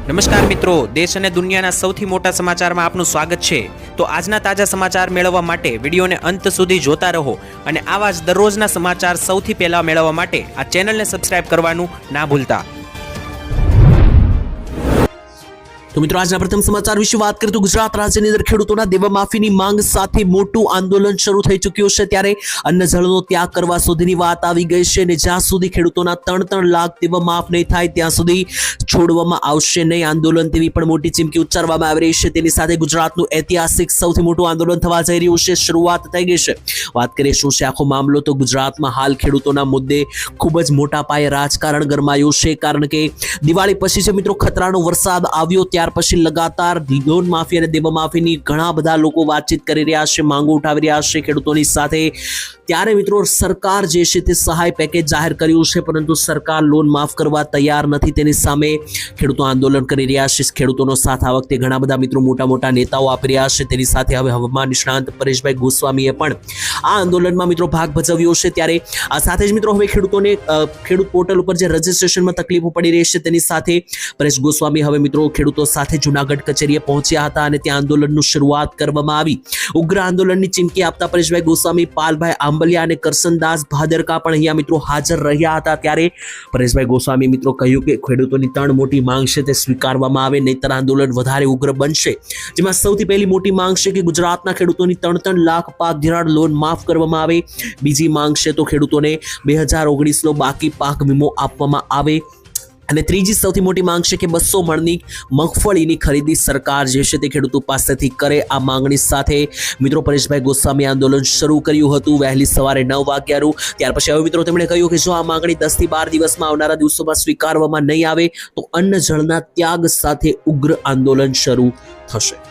નમસ્કાર મિત્રો, દેશ અને દુનિયાના સૌથી મોટા સમાચારમાં આપનું સ્વાગત છે। તો આજના તાજા સમાચાર મેળવવા માટે વિડીયોને અંત સુધી જોતા રહો અને આવા જ દરરોજના સમાચાર સૌથી પહેલા મેળવવા માટે આ ચેનલને સબસ્ક્રાઇબ કરવાનું ના ભૂલતા। तो मित्रों आज प्रथम समाचार विषय बात करें तो गुजरात राज्य ની અંદર ખેડૂતોના દેવા માફીની માંગ સાથે મોટું આંદોલન શરૂ થઈ ચૂક્યું છે। ત્યારે અન્ન જળનો ત્યાગ કરવા સુધીની વાત આવી ગઈ છે અને જ્યાં સુધી ખેડૂતોના 3 લાખ દેવા માફ નહીં થાય ત્યાં સુધી છોડવામાં આવશે નહીં આંદોલન તેવી પણ મોટી ચીમકી ઉચ્ચારવામાં આવી રહી છે। તેની સાથે ગુજરાતનું ઐતિહાસિક સૌથી મોટું આંદોલન થવા જઈ રહ્યું છે, શરૂઆત થઈ ગઈ છે। વાત કરીએ શું છે આખો મામલો, તો ગુજરાતમાં હાલ ખેડૂતોના મુદ્દે ખૂબ જ મોટા પાયે રાજકારણ ગરમાયું છે, કારણ કે દિવાળી પછી છે મિત્રો ખતરાનો વરસાદ આવ્યો, ત્યાર પછી लगातार लोन माफी અને દેવા માફીની ઘણા બધા લોકો વાતચીત કરી રહ્યા છે, માંગો ઉઠાવી રહ્યા છે ખેડૂતોની સાથે। ત્યારે મિત્રો સરકાર જે છે તે સહાય પેકેજ જાહેર કર્યું છે, પરંતુ સરકાર લોન માફ કરવા તૈયાર નથી, તેની સામે ખેડૂતો આંદોલન કરી રહ્યા છે। ખેડૂતોનો સાથ આ વખતે ઘણા બધા મિત્રો મોટા મોટા નેતાઓ આપી રહ્યા છે। તેની સાથે હવે હવામાન નિષ્ણાંત પરેશભાઈ ગોસ્વામીએ પણ આ આંદોલનમાં મિત્રો ભાગ ભજવ્યો છે। ત્યારે આ સાથે જ મિત્રો હવે ખેડૂતોને ખેડૂત પોર્ટલ ઉપર જે રજીસ્ટ્રેશનમાં તકલીફો પડી રહી છે તેની સાથે પરેશ ગોસ્વામી હવે મિત્રો ખેડૂતો સાથે જૂનાગઢ કચેરીએ પહોંચ્યા હતા અને ત્યાં આંદોલનની શરૂઆત કરવામાં આવી। ઉગ્ર આંદોલનની ચીમકી આપતા પરેશભાઈ ગોસ્વામી, પાલભાઈ આંબલિયા અને કરસનદાસ ભાદરકા પણ અહીંયા મિત્રો હાજર રહ્યા હતા। ત્યારે પરેશભાઈ ગોસ્વામી મિત્રો કહ્યું કે ખેડૂતોની 3 મોટી માંગ છે તે સ્વીકારવામાં આવે, નહીતર આંદોલન વધારે ઉગ્ર બનશે। જેમાં સૌથી પહેલી મોટી માંગ છે કે ગુજરાતના ખેડૂતોની 3 લાખ પાક ધિરાણ લોન માફ કરવામાં આવે। બીજી માંગ છે તો ખેડૂતોને 2019નો બાકી પાક વીમો આપવામાં આવે અને ત્રીજી સૌથી મોટી માંગ છે કે 200 મણની મગફળીની ખરીદી સરકાર જે છે તે ખેડૂતો પાસેથી કરે। આ માંગણી સાથે મિત્રો પરેશભાઈ ગોસ્વામી આંદોલન શરૂ કર્યું હતું વહેલી સવારે 9 વાગ્યાનું। ત્યાર પછી હવે મિત્રો તેમણે કહ્યું કે જો આ માંગણી 10 થી 12 દિવસમાં આવનારા દિવસોમાં સ્વીકારવામાં નહીં આવે તો અન્ન જળના ત્યાગ સાથે ઉગ્ર આંદોલન શરૂ થશે।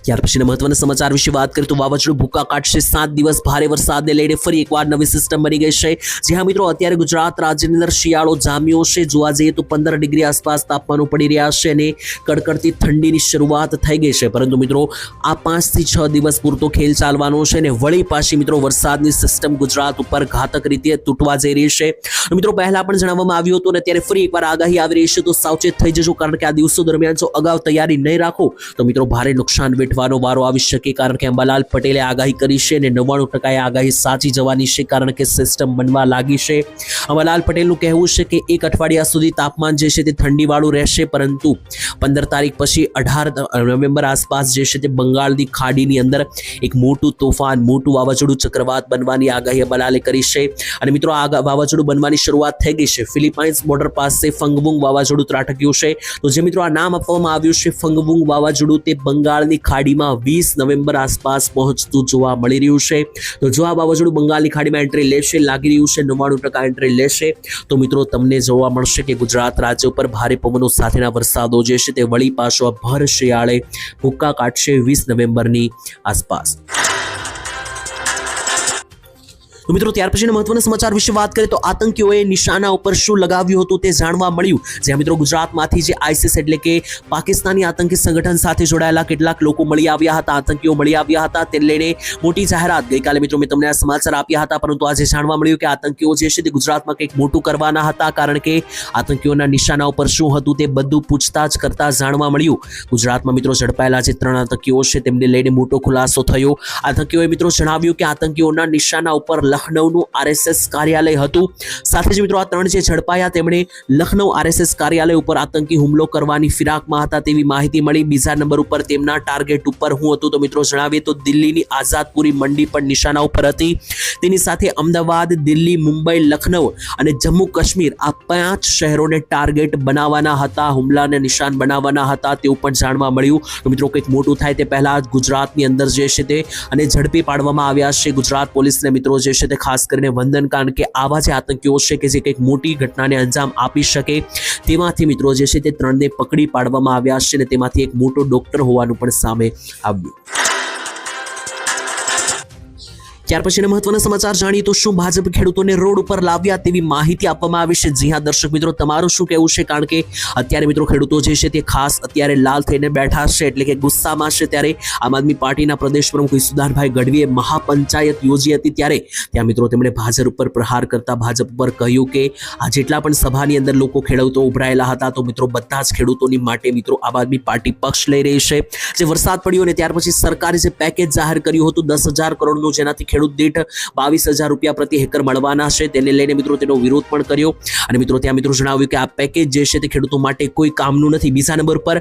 ત્યાર પછીના મહત્વના સમાચાર વિશે વાત કરીએ તો વાવાઝોડું ભૂકા કાઢશે, 7 દિવસ ભારે વરસાદને લઈને ફરી એકવાર નવી સિસ્ટમ બની ગઈ છે। જે હા મિત્રો અત્યારે ગુજરાત રાજ્યની અંદર શિયાળો જામ્યો છે, જોવા જઈએ તો 15 ડિગ્રી આસપાસ તાપમાનો પડી રહ્યા છે અને કડકડતી ઠંડીની શરૂઆત થઈ ગઈ છે। પરંતુ મિત્રો આ 5 થી 6 દિવસ પૂરતો ખેલ ચાલવાનો છે અને વળી પાછી મિત્રો વરસાદની સિસ્ટમ ગુજરાત ઉપર ઘાતક રીતે તૂટવા જઈ રહી છે। મિત્રો પહેલા પણ જણાવવામાં આવ્યું હતું અને ત્યારે ફરી એકવાર આગાહી આવી રહી છે, તો સાવચેત થઈ જજો, કારણ કે આ દિવસો દરમિયાન જો અગાઉ તૈયારી નહીં રાખો તો મિત્રો ભારે નુકસાન વેઠવાનો વારો આવી શકે, કારણ કે અંબાલાલ પટેલે આગાહી કરી છે અને 99% આગાહી સાચી જવાની છે, કારણ કે સિસ્ટમ બનવા લાગી છે। અંબાલાલ પટેલનું કહેવું છે કે એક અઠવાડિયા સુધી તાપમાન જે છે તે ઠંડીવાળું રહેશે, પરંતુ 15 તારીખ પછી 18 નવેમ્બર આસપાસ જે છે તે બંગાળની ખાડીની અંદર એક મોટું તોફાન, મોટું વાવાઝોડું ચક્રવાત બનવાની આગાહી અંબાલાલે કરી છે। અને મિત્રો આ વાવાઝોડું બનવાની શરૂઆત થઈ ગઈ છે। ફિલિપાઇન્સ બોર્ડર પાસે ફંગવુંગ વાવાઝોડું ત્રાટક્યું છે। તો જે મિત્રો આ નામ આપવામાં આવ્યું છે ફંગવુંગ વાવાઝોડું, તે બંગાળની ખાડીમાં 20 નવેમ્બર આસપાસ પહોંચતું જોવા મળી રહ્યું છે। તો જો આ વાવાઝોડું બંગાળની ખાડીમાં એન્ટ્રી લેશે, લાગી રહ્યું છે 99% એન્ટ્રી લેશે, તો મિત્રો તમને જોવા મળશે કે ગુજરાત રાજ્ય ઉપર ભારે પવનો સાથેના વરસાદો જે છે તે વળી પાછો ભર શિયાળે ભૂકા કાઢશે 20 નવેમ્બરની આસપાસ। તો મિત્રો ત્યાર પછીના મહત્વના સમાચાર વિશે વાત કરીએ તો આતંકીઓએ નિશાના ઉપર શું લગાવ્યું હતું તે જાણવા મળ્યું। જ્યાં મિત્રો ગુજરાતમાંથી જે આઈસિસ એટલે કે પાકિસ્તાની આતંકી સંગઠન સાથે જોડાયેલા કેટલાક લોકો મળી આવ્યા હતા, આતંકીઓ મળી આવ્યા હતા, તે લઈને મોટી જાહેરાત ગઈકાલે મિત્રો મેં તમને આ સમાચાર આપ્યા હતા, પરંતુ આજે જાણવા મળ્યું કે આતંકીઓ જે છે તે ગુજરાતમાં કંઈક મોટું કરવાના હતા, કારણ કે આતંકીઓના નિશાના ઉપર શું હતું તે બધું પૂછતાછ કરતા જાણવા મળ્યું। ગુજરાતમાં મિત્રો ઝડપાયેલા જે 3 આતંકીઓ છે તેમને લઈને મોટો ખુલાસો થયો। આતંકીઓએ મિત્રો જણાવ્યું કે આતંકીઓના નિશાના ઉપર લખનૌનું RSS કાર્યાલય હતું। સાથે જ મિત્રો આ 3 જે ઝડપાયા તેમણે લખનૌ RSS કાર્યાલય ઉપર આતંકી હુમલો કરવાની ફિરાકમાં હતા તેવી માહિતી મળી। બીજા નંબર ઉપર તેમના ટાર્ગેટ ઉપર હું હતું, તો મિત્રો જણાવીએ તો દિલ્હીની આઝાદપુરી મંડી પણ નિશાના ઉપર હતી। તેની સાથે અમદાવાદ, દિલ્હી, મુંબઈ, લખનૌ અને જમ્મુ કાશ્મીર આ 5 શહેરોને ટાર્ગેટ બનાવવાના હતા, હુમલાને નિશાન બનાવવાના હતા તેવું પણ જાણવા મળ્યું। તો મિત્રો કંઈક મોટું થાય તે પહેલા જ ગુજરાતની અંદર જે છે તે અને ઝડપી પાડવામાં આવ્યા છે ગુજરાત પોલીસને મિત્રો જે છે તે ખાસ કરીને વંદન, કારણ કે આવા જે આતંકીઓ છે કે જે કંઈક મોટી ઘટનાને અંજામ આપી શકે તેમાંથી મિત્રો જે છે તે 3ને પકડી પાડવામાં આવ્યા છે અને તેમાંથી એક મોટો ડોક્ટર હોવાનું પણ સામે આવ્યું। ત્યાર પછીના મહત્વના સમાચાર જાણીએ તો શું ભાજપ ખેડૂતોને રોડ ઉપર લાવ્યા તેવી માહિતી આપવામાં આવી છે। જી હા દર્શક મિત્રો, તમારું શું કહેવું છે? કારણ કે અત્યારે મિત્રો ખેડૂતો જે છે તે ખાસ અત્યારે લાલ થઈને બેઠા છે, એટલે કે ગુસ્સામાં છે। ત્યારે આમ આદમી પાર્ટીના પ્રદેશ પ્રમુખ ઈસુદાનભાઈ ગઢવીએ મહાપંચાયત યોજી હતી, ત્યારે ત્યાં મિત્રો તેમણે ભાજપ ઉપર પ્રહાર કરતા ભાજપ પર કહ્યું કે આ જેટલા પણ સભાની અંદર લોકો ખેડૂતો ઉભરાયેલા હતા, તો મિત્રો બધા જ ખેડૂતોની માટે મિત્રો આમ આદમી પાર્ટી પક્ષ લઈ રહી છે। જે વરસાદ પડ્યો અને ત્યાર પછી સરકારે જે પેકેજ જાહેર કર્યું હતું 10,000 કરોડનું, જેનાથી ખેડૂત દીઠ 22,000 રૂપિયા પ્રતિ હેક્ટર મળવાના છે, તેને લઈને મિત્રો તેનો વિરોધ પણ કર્યો અને મિત્રો ત્યાં મિત્રો જણાવ્યું કે આ પેકેજ જે છે તે ખેડૂતો માટે કોઈ કામનું નથી। બીજા નંબર પર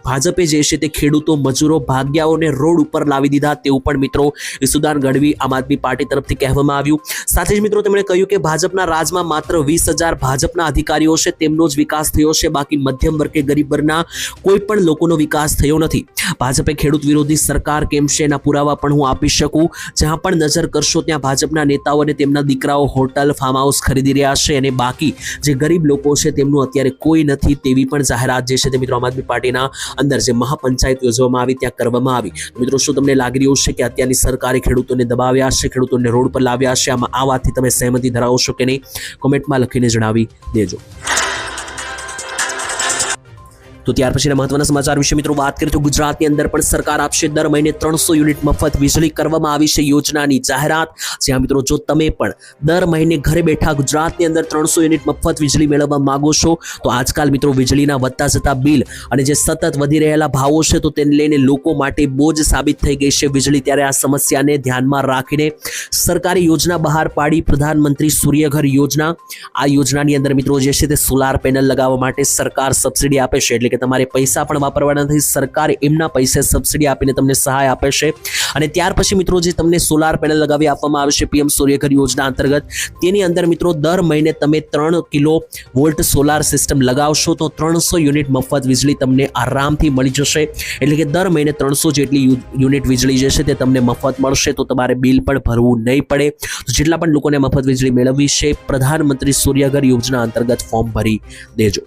ભાજપે જે છે તે ખેડૂતો, મજૂરો, ભાગ્યાઓને રોડ ઉપર લાવી દીધા તેવું પણ મિત્રો ઈસુદાન ગઢવી આમ આદમી પાર્ટી તરફથી કહેવામાં આવ્યું। સાથે જ મિત્રો તેમણે કહ્યું કે ભાજપના રાજમાં માત્ર 20,000 ભાજપના અધિકારીઓ છે, તેમનો જ વિકાસ થયો છે, બાકી મધ્યમ વર્ગ કે ગરીબ વર્ગના કોઈ પણ લોકોનો વિકાસ થયો નથી। ભાજપે ખેડૂત વિરોધી સરકાર કેમ છે એના પુરાવા પણ હું આપી શકું। જ્યાં પણ નજર કરશો ત્યાં ભાજપના નેતાઓ અને તેમના દીકરાઓ હોટલ, ફાર્મ હાઉસ ખરીદી રહ્યા છે અને બાકી જે ગરીબ લોકો છે તેમનું અત્યારે કોઈ નથી તેવી પણ જાહેરાત જે છે તે મિત્રો આમ આદમી પાર્ટીના અંદર જે મહાપંચાયત યોજવામાં આવી ત્યાં કરવામાં આવી। મિત્રો શું તમને લાગી રહ્યું છે કે અત્યારની સરકારે ખેડૂતોને દબાવ્યા છે, ખેડૂતોને રોડ પર લાવ્યા છે? આમાં આ વાતથી તમે સહેમતી ધરાવો છો કે નહીં? કોમેન્ટમાં લખીને જણાવી દેજો। તો ત્યાર પછીના મહત્વના સમાચાર વિશે મિત્રો વાત કરીએ તો ગુજરાતની અંદર પણ સરકાર આપશે દર મહિને 300 યુનિટ મફત વીજળી કરવામાં આવી છે યોજનાની જાહેરાત। જ્યાં મિત્રો જો તમે પણ દર મહિને ઘરે બેઠા ગુજરાતની અંદર 300 યુનિટ મફત વીજળી મેળવવા માંગો છો, તો આજકાલ મિત્રો વીજળીના વધતા જતા બિલ અને જે સતત વધી રહેલા ભાવો છે, તો તેને લઈને લોકો માટે બોજ સાબિત થઈ ગઈ છે વીજળી। ત્યારે આ સમસ્યાને ધ્યાનમાં રાખીને સરકારે યોજના બહાર પાડી, પ્રધાનમંત્રી સૂર્યઘર યોજના। આ યોજનાની અંદર મિત્રો જે છે તે સોલાર પેનલ લગાવવા માટે સરકાર સબસિડી આપે છે, એટલે કે તમારે પૈસા પણ વાપરવાના નથી, સરકાર એમના પૈસે સબસિડી આપીને તમને સહાય આપે છે। અને ત્યાર પછી મિત્રો જે તમને સોલાર પેનલ લગાવી આપવામાં આવે છે પીએમ સૂર્યઘર યોજના અંતર્ગત, તેની અંદર મિત્રો દર મહિને તમે 3 કિલો વોલ્ટ સોલાર સિસ્ટમ લગાવશો તો 300 યુનિટ મફત વીજળી તમને આરામથી મળી જશે। એટલે કે દર મહિને 300 જેટલી યુનિટ વીજળી જે છે તે તમને મફત મળશે, તો તમારે બિલ પણ ભરવું નહીં પડે। તો જેટલા પણ લોકોને મફત વીજળી મેળવવી છે, પ્રધાનમંત્રી સૂર્યઘર યોજના અંતર્ગત ફોર્મ ભરી દેજો।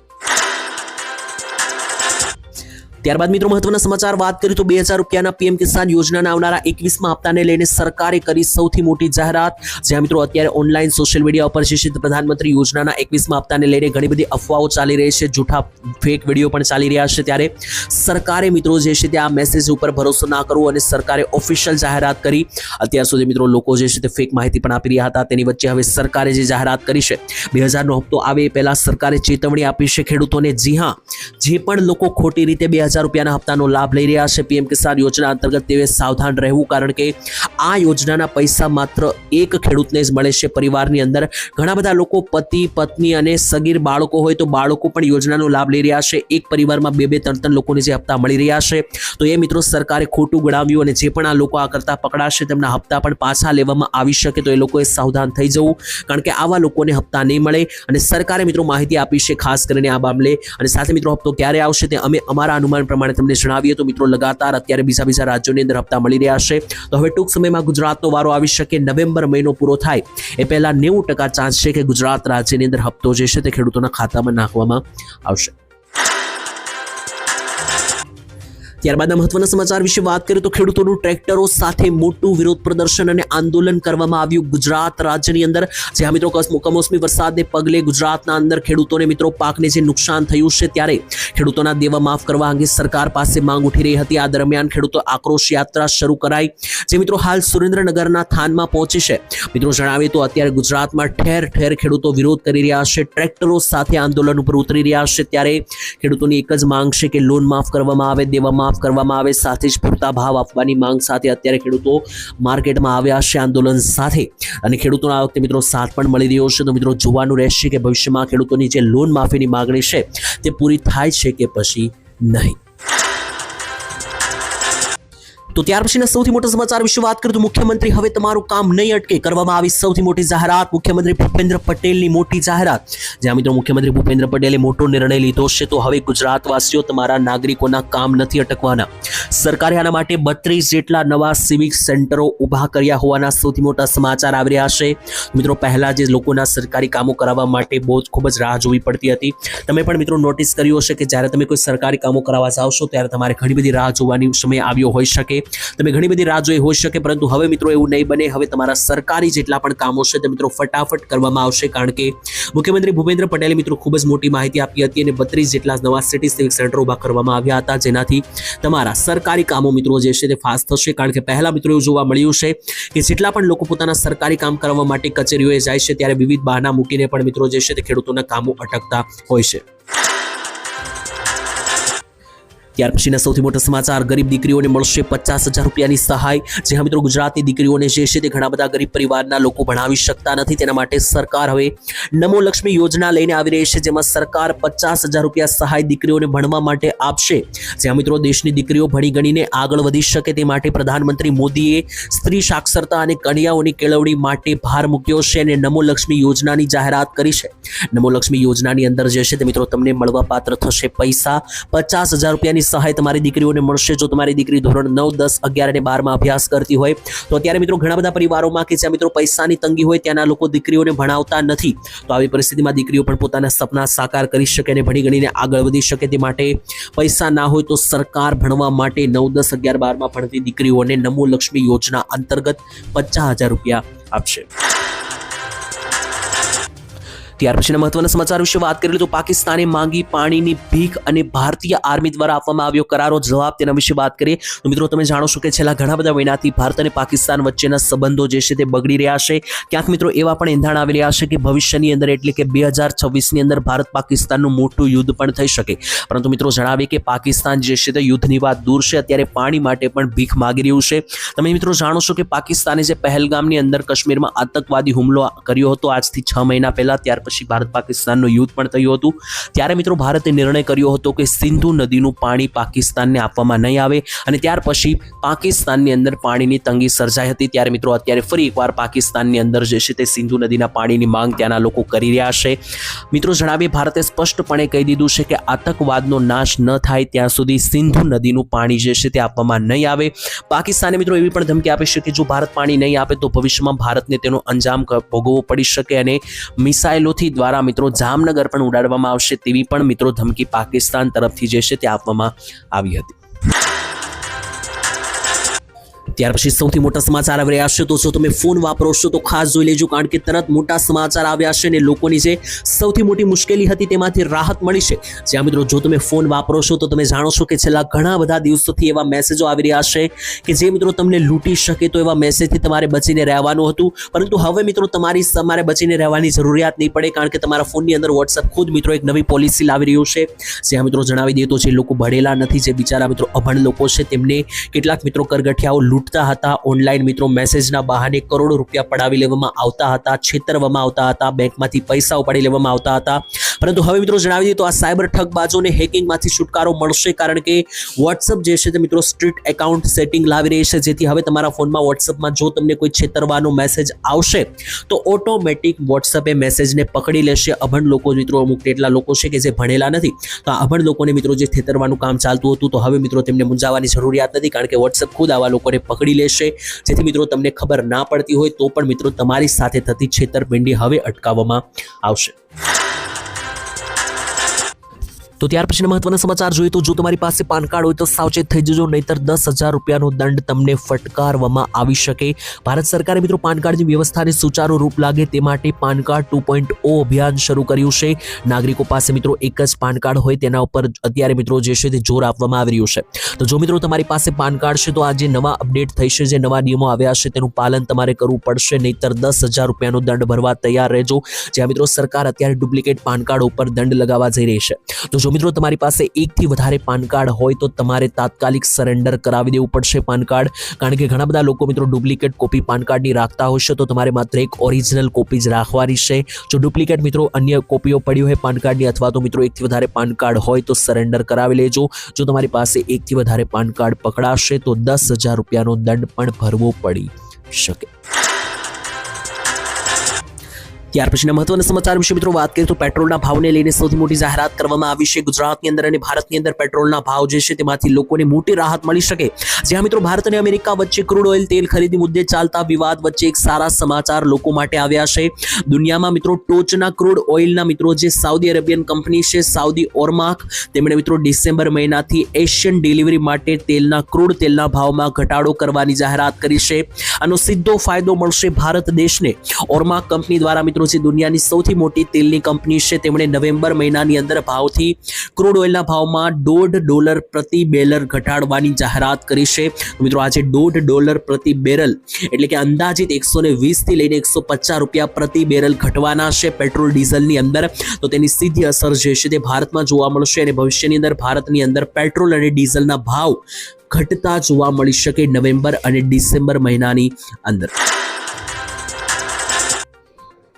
ત્યારબાદ મિત્રો મહત્વના સમાચાર વાત કરીએ તો 2000 રૂપિયાના પીએમ કિસાન યોજનાના આવનારા 21મા હપ્તાને લઈને સરકારે કરી સૌથી મોટી જાહેરાત। જ્યાં મિત્રો અત્યારે ઓનલાઈન સોશિયલ મીડિયા ઉપર જે છે પ્રધાનમંત્રી યોજનાના 21મા હપ્તાને લઈને ઘણી બધી અફવાઓ ચાલી રહી છે, જૂઠા ફેક વિડીયો પણ ચાલી રહ્યા છે। ત્યારે સરકારે મિત્રો જે છે તે આ મેસેજ ઉપર ભરોસો ના કરવો અને સરકારે ઓફિશિયલ જાહેરાત કરી। અત્યાર સુધી મિત્રો લોકો જે છે તે ફેક માહિતી પણ આપી રહ્યા હતા, તેની વચ્ચે હવે સરકારે જે જાહેરાત કરી છે 2000નો હપ્તો આવે એ પહેલા સરકારે ચેતવણી આપી છે ખેડૂતોને। જી હા, જે પણ લોકો ખોટી રીતે 2000 રૂપિયાના હપ્તાનો લાભ લઈ રહ્યા છે પીએમ કિસાન યોજના અંતર્ગત, તેઓએ સાવધાન રહેવું, કારણ કે આ યોજનાના પૈસા માત્ર એક ખેડૂતને જ મળે છે પરિવારની અંદર। ઘણા બધા લોકો પતિ, પત્ની અને સગીર બાળકો હોય તો બાળકો પણ યોજનાનો લાભ લઈ રહ્યા છે। એક પરિવારમાં 2-3 લોકોને જે હપ્તા મળી રહ્યા છે, તો એ મિત્રો સરકારે ખોટું ગણાવ્યું અને જે પણ આ લોકો આ કરતા પકડાશે તેમના હપ્તા પણ પાછા લેવામાં આવી શકે, તો એ લોકોએ સાવધાન થઈ જવું, કારણ કે આવા લોકોને હપ્તા નહીં મળે। અને સરકારે મિત્રો માહિતી આપી છે ખાસ કરીને આ મામલે। અને સાથે મિત્રો હપ્તો ક્યારે આવશે તે અમે અમારા અનુમાન પ્રમાણે તમને જણાવીએ તો મિત્રો લગાતાર અત્યારે બીજા રાજ્યોની અંદર હપ્તા મળી રહ્યા છે, તો હવે ટૂંક સમયમાં ગુજરાતનો વારો આવી શકે। નવેમ્બર મહિનો પૂરો થાય એ પહેલા 90% ચાન્સ છે કે ગુજરાત રાજ્યની અંદર હપ્તો જે છે તે ખેડૂતોના ખાતામાં નાખવામાં આવશે। ત્યારબાદ મહત્વના સમાચાર વિશે વાત કરીએ તો ખેડૂતોનું ટ્રેક્ટરો સાથે મોટું વિરોધ પ્રદર્શન અને આંદોલન કરવામાં આવ્યું ગુજરાત રાજ્યની અંદર। જ્યાં મિત્રો કમોસમી વરસાદને પગલે ગુજરાતના અંદર ખેડૂતોને મિત્રો પાકને જે નુકસાન થયું છે, ત્યારે ખેડૂતોના દેવા માફ કરવા અંગે સરકાર પાસે માંગ ઉઠી રહી હતી। આ દરમિયાન ખેડૂતો આક્રોશ યાત્રા શરૂ કરાઈ, જે મિત્રો હાલ સુરેન્દ્રનગરના થાનમાં પહોંચી છે। મિત્રો જણાવીએ તો અત્યારે ગુજરાતમાં ઠેર ઠેર ખેડૂતો વિરોધ કરી રહ્યા છે, ટ્રેક્ટરો સાથે આંદોલન ઉપર ઉતરી રહ્યા છે। ત્યારે ખેડૂતોની એક જ માંગ છે કે લોન માફ કરવામાં આવે, દેવા માફ કરવામાં આવે, સાથે જ પૂરતા ભાવ આપવાની માંગ સાથે અત્યારે ખેડૂતો માર્કેટમાં આવ્યા છે આંદોલન સાથે। અને ખેડૂતોનો આ વખતે મિત્રો સાથ પણ મળી રહ્યો છે, તો મિત્રો જોવાનું રહેશે કે ભવિષ્યમાં ખેડૂતોની જે લોન માફીની માંગણી છે તે પૂરી થાય છે કે પછી નહીં। તો ત્યાર પછીના સૌથી મોટા સમાચાર વિશે વાત કરીએ તો મુખ્યમંત્રી હવે તમારું કામ નહીં અટકે, કરવામાં આવી સૌથી મોટી જાહેરાત। મુખ્યમંત્રી ભૂપેન્દ્ર પટેલની મોટી જાહેરાત। જ્યાં મિત્રો મુખ્યમંત્રી ભૂપેન્દ્ર પટેલે મોટો નિર્ણય લીધો છે, તો હવે ગુજરાતવાસીઓ તમારા નાગરિકોના કામ નથી અટકવાના। સરકારે આના માટે 32 જેટલા નવા સિવિક સેન્ટરો ઊભા કર્યા હોવાના સૌથી મોટા સમાચાર આવી રહ્યા છે। મિત્રો પહેલા જે લોકોના સરકારી કામો કરાવવા માટે ખૂબ જ રાહ જોવી પડતી હતી। તમે પણ મિત્રો નોટિસ કર્યું હશે કે જ્યારે તમે કોઈ સરકારી કામો કરાવવા જાઓ છો ત્યારે તમારે ઘણી બધી રાહ જોવાની સમય આવ્યો હોઈ શકે, તમે ઘણી બધી રાહ જોઈ હોઈ શકે, પરંતુ હવે મિત્રો એવું નહીં બને. હવે તમારા સરકારી જેટલા પણ કામો છે તે મિત્રો ફટાફટ કરવામાં આવશે, કારણ કે મુખ્યમંત્રી ભૂપેન્દ્ર પટેલે મિત્રો ખૂબ જ મોટી માહિતી આપી હતી અને 32 જેટલા નવા સિટી સિવિક સેન્ટર ઉભા કરવામાં આવ્યા હતા, જેનાથી તમારા સરકારી કામો મિત્રો જે છે તે ફાસ્ટ થશે. કારણ કે પહેલા મિત્રો એવું જોવા મળ્યું છે કે જેટલા પણ લોકો પોતાના સરકારી કામ કરવા માટે કચેરીઓએ જાય છે ત્યારે વિવિધ બહાના મૂકીને પણ મિત્રો જે છે તે ખેડૂતોના કામો અટકતા હોય છે. ત્યાર પછીના સૌથી મોટા સમાચાર, ગરીબ દીકરીઓને મળશે 50,000 રૂપિયાની સહાય. જે હા મિત્રો, ગુજરાતની દીકરીઓને જે છે તે ઘણા બધા ગરીબ પરિવારના લોકો ભણાવી શકતા નથી, તેના માટે સરકાર હવે નમો લક્ષ્મી યોજના લઈને આવી રહી છે, જેમાં સરકાર 50,000 રૂપિયા સહાય દીકરીઓને ભણવા માટે આપશે. જ્યાં મિત્રો દેશની દીકરીઓ ભણી ગણીને આગળ વધી શકે તે માટે પ્રધાનમંત્રી મોદીએ સ્ત્રી સાક્ષરતા અને કન્યાઓની કેળવણી માટે ભાર મૂક્યો છે અને નમો લક્ષ્મી યોજનાની જાહેરાત કરી છે. નમો લક્ષ્મી યોજનાની અંદર જે છે તે મિત્રો તમને મળવા પાત્ર થશે પૈસા. 50,000 રૂપિયાની સહાય તમારી દીકરીઓને મળશે. જો તમારી દીકરી ધોરણ 9, 10, 11 અને 12 માં અભ્યાસ કરતી હોય તો અત્યારે મિત્રો ઘણા બધા પરિવારોમાં કે જ્યાં મિત્રો પૈસાની તંગી હોય ત્યાંના લોકો દીકરીઓને ભણાવતા નથી. તો આવી પરિસ્થિતિમાં દીકરીઓ પણ પોતાના સપના સાકાર કરી શકે અને ભણી ગણીને આગળ વધી શકે તે માટે પૈસા ના હોય તો સરકાર ભણવા માટે 9, 10, 11, 12 માં ભણતી દીકરીઓને નમો લક્ષ્મી યોજના અંતર્ગત 50,000 રૂપિયા આપશે. ત્યાર પછીના મહત્વના સમાચાર વિશે વાત કરીએ તો પાકિસ્તાને માંગી પાણીની ભીખ અને ભારતીય આર્મી દ્વારા આપવામાં આવ્યો કરારો જવાબ, તેના વિશે વાત કરીએ તો મિત્રો તમે જાણો છો કે છેલ્લા ઘણા બધા મહિનાથી ભારત અને પાકિસ્તાન વચ્ચેના સંબંધો જે છે તે બગડી રહ્યા છે. ક્યાંક મિત્રો એવા પણ એંધાણ આવી રહ્યા છે કે ભવિષ્યની અંદર એટલે કે 2026ની અંદર ભારત પાકિસ્તાનનું મોટું યુદ્ધ પણ થઈ શકે. પરંતુ મિત્રો જણાવીએ કે પાકિસ્તાન જે છે તે યુદ્ધની વાત દૂર છે, અત્યારે પાણી માટે પણ ભીખ માગી રહ્યું છે. તમે મિત્રો જાણો છો કે પાકિસ્તાને જે પહેલગામની અંદર કાશ્મીરમાં આતંકવાદી હુમલો કર્યો હતો આજથી 6 મહિના પહેલા, ત્યાર પછી ભારત પાકિસ્તાનનું યુદ્ધ પણ થયું હતું. ત્યારે મિત્રો ભારતે નિર્ણય કર્યો હતો કે સિંધુ નદીનું પાણી પાકિસ્તાનને આપવામાં નહીં આવે અને ત્યાર પછી પાકિસ્તાનની અંદર પાણીની તંગી સર્જાઈ હતી. ત્યારે મિત્રો અત્યારે ફરી એકવાર પાકિસ્તાનની અંદર જે છે તે સિંધુ નદીના પાણીની માંગ ત્યાંના લોકો કરી રહ્યા છે. મિત્રો જણાવીએ, ભારતે સ્પષ્ટપણે કહી દીધું છે કે આતંકવાદનો નાશ ન થાય ત્યાં સુધી સિંધુ નદીનું પાણી જે છે તે આપવામાં નહીં આવે. પાકિસ્તાને મિત્રો એવી પણ ધમકી આપી છે કે જો ભારત પાણી નહીં આપે તો ભવિષ્યમાં ભારતને તેનો અંજામ ભોગવવો પડી શકે અને મિસાઇલોથી દ્વારા મિત્રો જામનગર પણ ઉડાડવામાં આવશે તેવી પણ મિત્રો ધમકી પાકિસ્તાન તરફથી જે છે તે આપવામાં આવી હતી. ત્યાર પછી સૌથી મોટા સમાચાર આવી રહ્યા છે. તો જો તમે ફોન વાપરો છો તો ખાસ જોઈ લેજો, કારણ કે તરત મોટા સમાચાર આવ્યા છે અને લોકોની જે સૌથી મોટી મુશ્કેલી હતી તેમાંથી રાહત મળી છે. જ્યાં મિત્રો જો તમે ફોન વાપરો છો તો તમે જાણો છો કે છેલ્લા ઘણા બધા દિવસોથી એવા મેસેજો આવી રહ્યા છે કે જે મિત્રો તમને લૂંટી શકે, તો એવા મેસેજથી તમારે બચીને રહેવાનું હતું. પરંતુ હવે મિત્રો તમારે બચીને રહેવાની જરૂરિયાત નહીં પડે, કારણ કે તમારા ફોનની અંદર વોટ્સએપ ખુદ મિત્રો એક નવી પોલિસી લાવી રહ્યું છે. જ્યાં મિત્રો જણાવી દઈએ તો જે લોકો ભણેલા નથી, જે બિચારા મિત્રો અભણ લોકો છે, તેમને કેટલાક મિત્રો કરગઠિયાઓ લૂંટતા હતા. ઓનલાઈન મિત્રો મેસેજના બહાને કરોડો રૂપિયા પડાવી લેવામાં આવતા હતા, છેતરવામાં આવતા હતા, બેંકમાંથી પૈસા ઉપાડી લેવામાં આવતા હતા. પરંતુ હવે મિત્રો જણાવી દઈએ તો આ સાયબર ઠગબાજોને હેકિંગમાંથી છુટકારો મળશે, કારણ કે વોટ્સએપ જે છે તે મિત્રો સ્ટ્રિક્ટ એકાઉન્ટ સેટિંગ લાવી રહી છે, જેથી હવે તમારા ફોનમાં વોટ્સએપમાં જો તમને કોઈ છેતરવાનો મેસેજ આવશે તો ઓટોમેટિક વોટ્સએપે મેસેજને પકડી લેશે. અભણ લોકો મિત્રો અમુક કેટલા લોકો છે કે જે ભણેલા નથી, તો આ અભણ લોકોને મિત્રો જે છેતરવાનું કામ ચાલતું હતું તો હવે મિત્રો તેમને મૂંઝાવાની જરૂરિયાત નથી, કારણ કે વોટ્સએપ ખુદ આવા લોકોને પકડી લેશે, જેથી મિત્રો તમને ખબર ના પડતી હોય તો પણ મિત્રો તમારી સાથે થતી છેતરપિંડી હવે અટકાવવામાં આવશે. તો ત્યાર પછીના મહત્વના સમાચાર જોઈએ તો જો તમારી પાસે પાન કાર્ડ હોય તો સાવચેત થઈ જજો, નહીતર 10,000 રૂપિયાનો દંડ તમને ફટકારવામાં આવી શકે. ભારત સરકારે મિત્રો પાન કાર્ડની વ્યવસ્થાને સુચારુ રૂપ લાગે તે માટે પાન કાર્ડ 2.0 અભિયાન શરૂ કર્યું છે. નાગરિકો પાસે મિત્રો એક જ પાન કાર્ડ હોય તેના ઉપર અત્યારે મિત્રો જે છે તે જોર આપવામાં આવી રહ્યું છે. તો જો મિત્રો તમારી પાસે પાન કાર્ડ છે તો આ જે નવા અપડેટ થઈ છે, જે નવા નિયમો આવ્યા છે તેનું પાલન તમારે કરવું પડશે, નહીતર 10,000 રૂપિયાનો દંડ ભરવા તૈયાર રહેજો. જ્યાં મિત્રો સરકાર અત્યારે ડુપ્લિકેટ પાન કાર્ડ ઉપર દંડ લગાવવા જઈ રહી છે. તો જો મિત્રો તમારી પાસે એકથી વધારે પાન કાર્ડ હોય તો તમારે તાત્કાલિક સરેન્ડર કરાવી દેવું પડશે પાન કાર્ડ, કારણ કે ઘણા બધા લોકો મિત્રો ડુપ્લિકેટ કોપી પાન કાર્ડની રાખતા હોય છે, તો તમારે માત્ર એક ઓરિજિનલ કોપી જ રાખવાની છે. જો ડુપ્લિકેટ મિત્રો અન્ય કોપીઓ પડી હોય પાન કાર્ડની અથવા તો મિત્રો એકથી વધારે પાન કાર્ડ હોય તો સરેન્ડર કરાવી લેજો. જો તમારી પાસે એકથી વધારે પાન કાર્ડ પકડાશે તો 10,000 રૂપિયાનો દંડ પણ ભરવો પડી શકે. ત્યાર પછીના મહત્વના સમાચાર વિશે મિત્રો વાત કરીએ તો પેટ્રોલના ભાવને લઈને સૌથી મોટી જાહેરાત કરવામાં આવી છે. ગુજરાતની અંદર અને ભારતની અંદર પેટ્રોલના ભાવ જે છે તેમાંથી લોકોને મોટી રાહત મળી શકે. જ્યાં મિત્રો ભારત અને અમેરિકા વચ્ચે ક્રૂડ ઓઇલ તેલ ખરીદી મુદ્દે ચાલતા વિવાદ વચ્ચે એક સારા સમાચાર લોકો માટે આવ્યા છે. દુનિયામાં મિત્રો ટોચના ક્રૂડ ઓઇલના મિત્રો જે સાઉદી અરેબિયન કંપની છે સાઉદી ઓરમાક, તેમણે મિત્રો ડિસેમ્બર મહિનાથી એશિયન ડિલિવરી માટે ક્રૂડ તેલના ભાવમાં ઘટાડો કરવાની જાહેરાત કરી છે. આનો સીધો ફાયદો મળશે ભારત દેશને. ઓરમાક કંપની દ્વારા મિત્રો જે દુનિયાની સૌથી મોટી તેલની કંપની છે તેમણે નવેમ્બર મહિનાની અંદર ભાવથી ક્રૂડ ઓઇલના ભાવમાં $1.5 પ્રતિ બેરલ ઘટાડવાની જાહેરાત કરી છે. મિત્રો આજે $1.5 પ્રતિ બેરલ એટલે કે અંદાજિત 120 થી લઈને 150 રૂપિયા પ્રતિ બેરલ ઘટવાના છે પેટ્રોલ ડીઝલની અંદર. તો તેની સીધી અસર જે છે તે ભારતમાં જોવા મળશે અને ભવિષ્યની અંદર ભારતની અંદર પેટ્રોલ અને ડીઝલના ભાવ ઘટતા જોવા મળી શકે નવેમ્બર અને ડિસેમ્બર મહિનાની અંદર.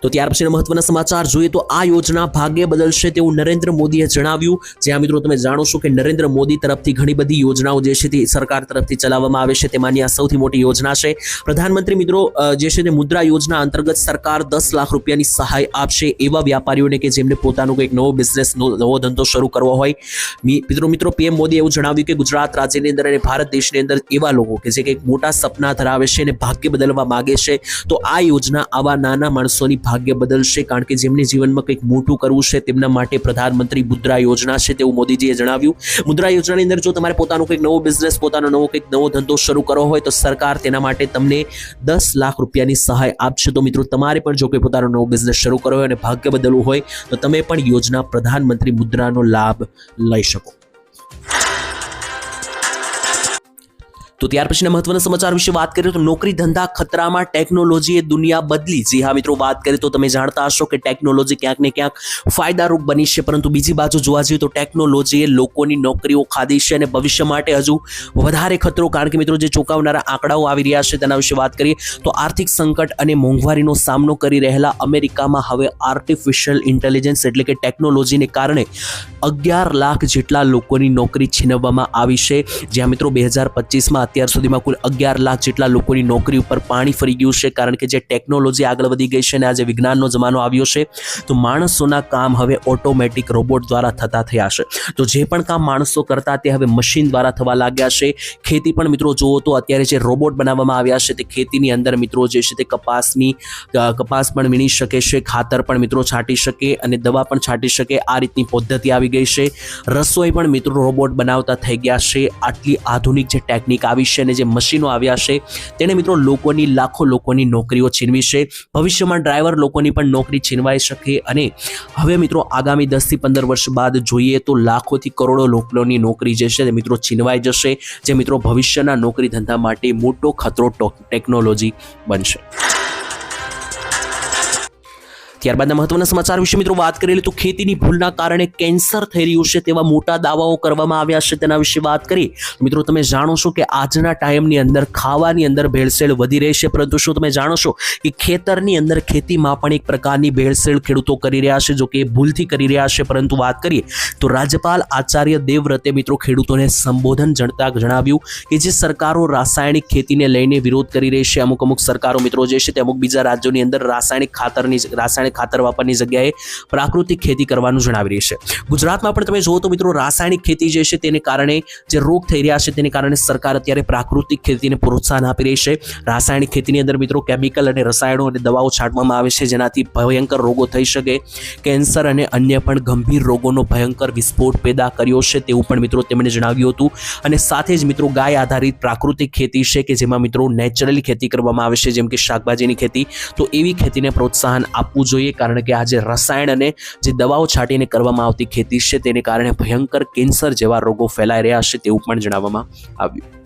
તો ત્યાર પછીના મહત્વના સમાચાર જોઈએ તો આ યોજના ભાગ્ય બદલશે તેવું નરેન્દ્ર મોદીએ જણાવ્યું. જ્યાં મિત્રો તમે જાણો છો કે નરેન્દ્ર મોદી તરફથી ઘણી બધી યોજનાઓ જે છે તે સરકાર તરફથી ચલાવવામાં આવે છે. તેમાંની આ સૌથી મોટી યોજના છે પ્રધાનમંત્રી મિત્રો જે છે તે મુદ્રા યોજના અંતર્ગત સરકાર 10 લાખ રૂપિયાની સહાય આપશે એવા વ્યાપારીઓને કે જેમને પોતાનો કંઈક નવો બિઝનેસ નવો ધંધો શરૂ કરવો હોય. મિત્રો પીએમ મોદીએ એવું જણાવ્યું કે ગુજરાત રાજ્યની અંદર અને ભારત દેશની અંદર એવા લોકો કે જે કંઈક મોટા સપના ધરાવે છે અને ભાગ્ય બદલવા માંગે છે તો આ યોજના આવા નાના માણસોની ભાગ્ય બદલશે. કારણ કે જેમને જીવનમાં કંઈક મોટું કરવું છે તેમના માટે પ્રધાનમંત્રી મુદ્રા યોજના છે તેવું મોદીજીએ જણાવ્યું. મુદ્રા યોજનાની અંદર જો તમારે પોતાનો કંઈક નવો બિઝનેસ પોતાનો કંઈક નવો ધંધો શરૂ કરવો હોય તો સરકાર તેના માટે તમને 10 લાખ રૂપિયાની સહાય આપશે. તો મિત્રો તમારે પણ જો કોઈ પોતાનો નવો બિઝનેસ શરૂ કરવો હોય અને ભાગ્ય બદલવું હોય તો તમે પણ યોજના પ્રધાનમંત્રી મુદ્રાનો લાભ લઈ શકો. તો ત્યાર પછીના મહત્વના સમાચાર વિશે વાત કરીએ તો નોકરી ધંધા ખતરામાં, ટેકનોલોજીએ દુનિયા બદલી. જી હા મિત્રો, વાત કરીએ તો તમે જાણતા હશો કે ટેકનોલોજી ક્યાંક ને ક્યાંક ફાયદારૂપ બની છે, પરંતુ બીજી બાજુ જોવા જઈએ તો ટેકનોલોજીએ લોકોની નોકરીઓ ખાધી છે અને ભવિષ્ય માટે હજુ વધારે ખતરો. કારણ કે મિત્રો જે ચોંકાવનારા આંકડાઓ આવી રહ્યા છે તેના વિશે વાત કરીએ તો આર્થિક સંકટ અને મોંઘવારીનો સામનો કરી રહેલા અમેરિકામાં હવે આર્ટિફિશિયલ ઇન્ટેલિજન્સ એટલે કે ટેકનોલોજીને કારણે 11 લાખ જેટલા લોકોની નોકરી છીનવવામાં આવી છે. જ્યાં મિત્રો 2025માં અત્યાર સુધીમાં કુલ 11 લાખ જેટલા લોકોની નોકરી ઉપર પાણી ફરી ગયું છે. કારણ કે જે ટેકનોલોજી આગળ વધી ગઈ છે અને આજે વિજ્ઞાનનો જમાનો આવ્યો છે તો માણસોના કામ હવે ઓટોમેટિક રોબોટ દ્વારા થતા થયા છે. તો જે પણ કામ માણસો કરતા તે હવે મશીન દ્વારા થવા લાગ્યા છે. ખેતી પણ મિત્રો જુઓ તો અત્યારે જે રોબોટ બનાવવામાં આવ્યા છે તે ખેતીની અંદર મિત્રો જે છે તે કપાસ પણ વીણી શકે છે, ખાતર પણ મિત્રો છાંટી શકે અને દવા પણ છાંટી શકે. આ રીતની પદ્ધતિ આવી ગઈ છે. રસોઈ પણ મિત્રો રોબોટ બનાવતા થઈ ગયા છે. આટલી આધુનિક જે ટેકનિક આવી છે અને જે મશીનો આવ્યા છે તેને મિત્રો લાખો લોકોની નોકરીઓ છીનવી છે. ભવિષ્યમાં ડ્રાઈવર લોકોની પણ નોકરી છીનવાઈ શકે અને હવે મિત્રો આગામી 10 થી 15 વર્ષ બાદ જોઈએ તો લાખોથી કરોડો લોકોની નોકરી જે છે તે મિત્રો છીનવાઈ જશે. જે મિત્રો ભવિષ્યના નોકરી ધંધા માટે મોટો ખતરો ટેકનોલોજી બનશે. ત્યારબાદના મહત્વના સમાચાર વિશે મિત્રો વાત કરીએ તો ખેતીની ભૂલના કારણે કેન્સર થઈ રહ્યું છે તેવા મોટા દાવાઓ કરવામાં આવ્યા છે તેના વિશે વાત કરીએ. મિત્રો તમે જાણો છો કે આજના ટાઈમની અંદર ખાવાની અંદર ભેળસેળ વધી રહી છે, પરંતુ શું તમે જાણો છો કે ખેતરની અંદર ખેતીમાં પણ એક પ્રકારની ભેળસેળ ખેડૂતો કરી રહ્યા છે, જો કે ભૂલથી કરી રહ્યા છે. પરંતુ વાત કરીએ તો રાજ્યપાલ આચાર્ય દેવવ્રતે મિત્રો ખેડૂતોને સંબોધન જણાવ્યું કે જે સરકારો રાસાયણિક ખેતીને લઈને વિરોધ કરી રહી છે, અમુક સરકારો મિત્રો જે છે તે અમુક બીજા રાજ્યોની અંદર રાસાયણિક ખાતર વાપરવાની જગ્યાએ પ્રાકૃતિક ખેતી કરવાનું જણાવી રહી છે. ગુજરાતમાં પણ તમે જુઓ તો મિત્રો રાસાયણિક ખેતી જે છે તેને કારણે જે રોગ થઈ રહ્યા છે તેને કારણે સરકાર અત્યારે પ્રાકૃતિક ખેતીને પ્રોત્સાહન આપી રહી છે. રાસાયણિક ખેતીની અંદર મિત્રો કેમિકલ અને રસાયણો અને દવાઓ છાંટવામાં આવે છે જેનાથી ભયંકર રોગો થઈ શકે. કેન્સર અને અન્ય પણ ગંભીર રોગોનો ભયંકર વિસ્ફોટ પેદા કર્યો છે તેવું પણ મિત્રો તેમણે જણાવ્યું હતું. અને સાથે જ મિત્રો ગાય આધારિત પ્રાકૃતિક ખેતી છે કે જેમાં મિત્રો નેચરલી ખેતી કરવામાં આવે છે, જેમ કે શાકભાજીની ખેતી, તો એવી ખેતીને પ્રોત્સાહન આપવું જોઈએ. કારણ કે આજે રસાયણ અને જે દવાઓ છાંટીને કરવામાં આવતી ખેતી છે તેને કારણે ભયંકર કેન્સર જેવા રોગો ફેલાઈ રહ્યા છે તેવું પણ જણાવવામાં આવ્યું.